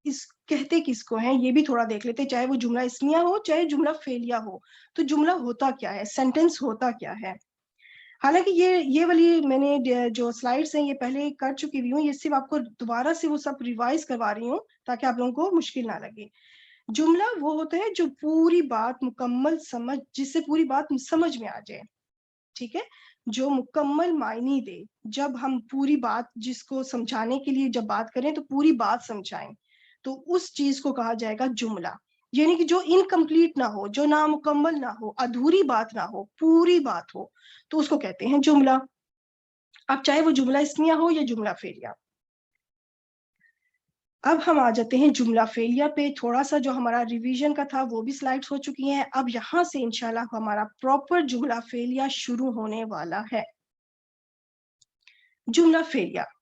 اس کہتے کس کو ہیں یہ بھی تھوڑا دیکھ لیتے، چاہے وہ جملہ اسمیہ ہو چاہے جملہ فعلیہ ہو، تو جملہ ہوتا کیا ہے، سینٹینس ہوتا کیا ہے۔ حالانکہ یہ والی میں نے جو سلائڈس ہیں یہ پہلے کر چکی ہوئی ہوں، یہ صرف آپ کو دوبارہ سے وہ سب ریوائز کروا رہی ہوں تاکہ آپ لوگوں کو مشکل نہ لگے۔ جملہ وہ ہوتا ہے جو پوری بات مکمل سمجھ، جس سے پوری بات سمجھ میں آ جائے، ٹھیک ہے، جو مکمل معنی دے۔ جب ہم پوری بات جس کو سمجھانے کے لیے جب بات کریں تو پوری بات سمجھائیں، تو اس چیز کو کہا جائے گا جملہ۔ یعنی کہ جو انکمپلیٹ نہ ہو، جو نامکمل نہ ہو، ادھوری بات نہ ہو، پوری بات ہو، تو اس کو کہتے ہیں جملہ۔ اب چاہے وہ جملہ اسمیہ ہو یا جملہ فعلیہ۔ اب ہم آ جاتے ہیں جملہ فعلیہ پہ، تھوڑا سا جو ہمارا ریویژن کا تھا وہ بھی سلائڈز ہو چکی ہیں، اب یہاں سے انشاءاللہ ہمارا پراپر جملہ فعلیہ شروع ہونے والا ہے۔ جملہ فعلیہ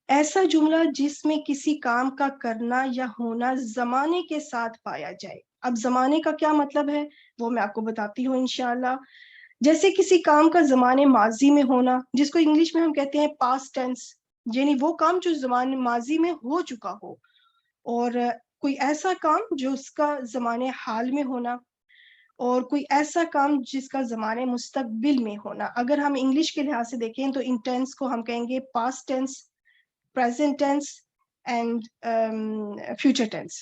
ایسا جملہ جس میں کسی کام کا کرنا یا ہونا زمانے کے ساتھ پایا جائے۔ اب زمانے کا کیا مطلب ہے وہ میں آپ کو بتاتی ہوں انشاءاللہ۔ جیسے کسی کام کا زمانے ماضی میں ہونا، جس کو انگلش میں ہم کہتے ہیں پاسٹ ٹینس، یعنی وہ کام جو زمانے ماضی میں ہو چکا ہو، اور کوئی ایسا کام جو اس کا زمانے حال میں ہونا، اور کوئی ایسا کام جس کا زمانے مستقبل میں ہونا۔ اگر ہم انگلش کے لحاظ سے دیکھیں تو ان ٹینس کو ہم کہیں گے past tense, present tense and future tense۔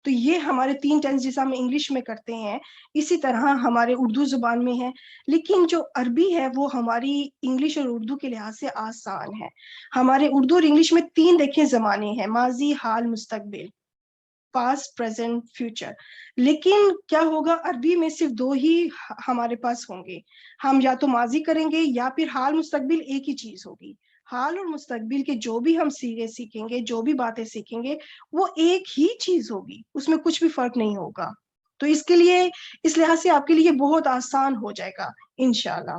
تو یہ ہمارے تین ٹینس جیسا ہم انگلش میں کرتے ہیں، اسی طرح ہمارے اردو زبان میں ہے، لیکن جو عربی ہے وہ ہماری انگلش اور اردو کے لحاظ سے آسان ہے۔ ہمارے اردو اور انگلش میں تین دیکھیں زمانے ہیں، ماضی، حال، مستقبل، پاسٹ، پریزنٹ، فیوچر۔ لیکن کیا ہوگا، عربی میں صرف دو ہی ہمارے پاس ہوں گے، ہم یا تو ماضی کریں گے یا پھر حال مستقبل ایک ہی چیز ہوگی۔ حال اور مستقبل کے جو بھی ہم سیغے سیکھیں گے، جو بھی باتیں سیکھیں گے، وہ ایک ہی چیز ہوگی، اس میں کچھ بھی فرق نہیں ہوگا۔ تو اس کے لیے، اس لحاظ سے آپ کے لیے بہت آسان ہو جائے گا انشاءاللہ۔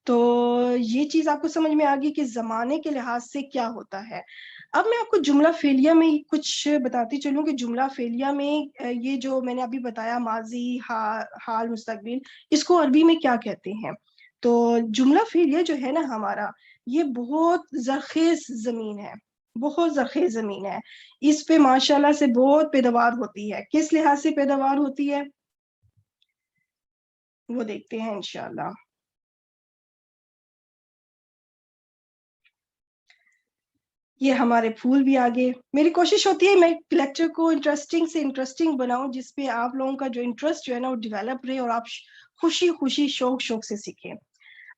تو یہ چیز آپ کو سمجھ میں آ گئی کہ زمانے کے لحاظ سے کیا ہوتا ہے۔ اب میں آپ کو جملہ فعلیہ میں کچھ بتاتی چلوں کہ جملہ فعلیہ میں یہ جو میں نے ابھی بتایا ماضی، حال، مستقبل، اس کو عربی میں کیا کہتے ہیں۔ تو جملہ فعلیہ جو ہے نا ہمارا، یہ بہت زرخیز زمین ہے، بہت زرخیز زمین ہے۔ اس پہ ماشاءاللہ سے بہت پیداوار ہوتی ہے۔ کس لحاظ سے پیداوار ہوتی ہے وہ دیکھتے ہیں انشاءاللہ۔ یہ ہمارے پھول بھی آگے، میری کوشش ہوتی ہے میں لیکچر کو انٹرسٹنگ سے انٹرسٹنگ بناؤں، جس پہ آپ لوگوں کا جو انٹرسٹ جو ہے نا وہ ڈیولپ رہے، اور آپ خوشی خوشی شوق سے سیکھیں۔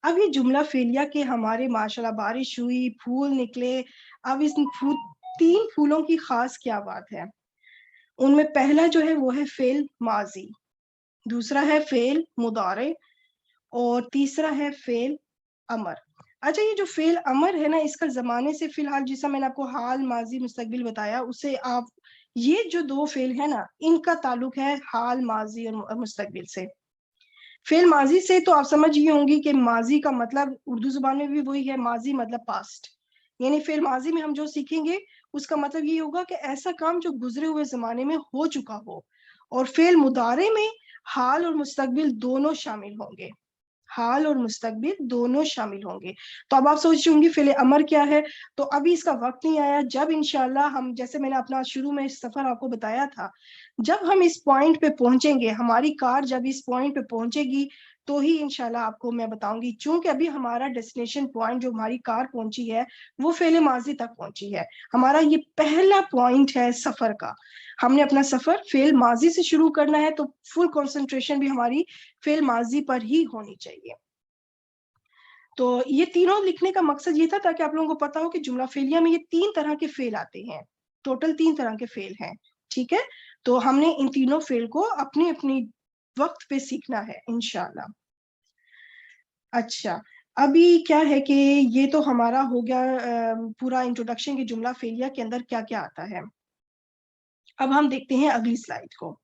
اب یہ جملہ فعلیہ کے ہمارے ماشاءاللہ بارش ہوئی، پھول نکلے۔ اب اس تین پھولوں کی خاص کیا بات ہے، ان میں پہلا جو ہے وہ ہے فعل ماضی، دوسرا ہے فعل مضارع، اور تیسرا ہے فعل امر۔ اچھا، یہ جو فعل امر ہے نا، اس کا زمانے سے فی الحال جیسا میں نے آپ کو حال، ماضی، مستقبل بتایا، اسے آپ یہ جو دو فعل ہے نا ان کا تعلق ہے حال، ماضی اور مستقبل سے۔ فعل ماضی سے تو آپ سمجھ ہی ہوں گی کہ ماضی کا مطلب اردو زبان میں بھی وہی ہے، ماضی مطلب پاسٹ، یعنی فعل ماضی میں ہم جو سیکھیں گے اس کا مطلب یہ ہوگا کہ ایسا کام جو گزرے ہوئے زمانے میں ہو چکا ہو۔ اور فعل مضارع میں حال اور مستقبل دونوں شامل ہوں گے، حال اور مستقبل دونوں شامل ہوں گے۔ تو اب آپ سوچ رہی ہوں گی فعل امر کیا ہے، تو ابھی اس کا وقت نہیں آیا۔ جب انشاءاللہ ہم، جیسے میں نے اپنا شروع میں سفر آپ کو بتایا تھا، جب ہم اس پوائنٹ پہ پہنچیں گے، ہماری کار جب اس پوائنٹ پہ پہنچے گی تو ہی انشاءاللہ آپ کو میں بتاؤں گی، چونکہ ابھی ہمارا ڈیسٹینیشن پوائنٹ جو ہماری کار پہنچی ہے وہ فعل ماضی تک پہنچی ہے۔ ہمارا یہ پہلا پوائنٹ ہے سفر کا، ہم نے اپنا سفر فعل ماضی سے شروع کرنا ہے، تو فل کنسنٹریشن بھی ہماری فعل ماضی پر ہی ہونی چاہیے۔ تو یہ تینوں لکھنے کا مقصد یہ تھا تاکہ آپ لوگوں کو پتا ہو کہ جملہ فعلیہ میں یہ تین طرح کے فعل آتے ہیں، ٹوٹل 3 طرح کے فعل ہیں، ٹھیک ہے۔ تو ہم نے ان تینوں فعل کو اپنی اپنی وقت پہ سیکھنا ہے انشاءاللہ۔ اچھا، ابھی کیا ہے کہ یہ تو ہمارا ہو گیا پورا انٹروڈکشن کہ جملہ فعلیہ کے اندر کیا کیا آتا ہے۔ اب ہم دیکھتے ہیں اگلی سلائیڈ کو۔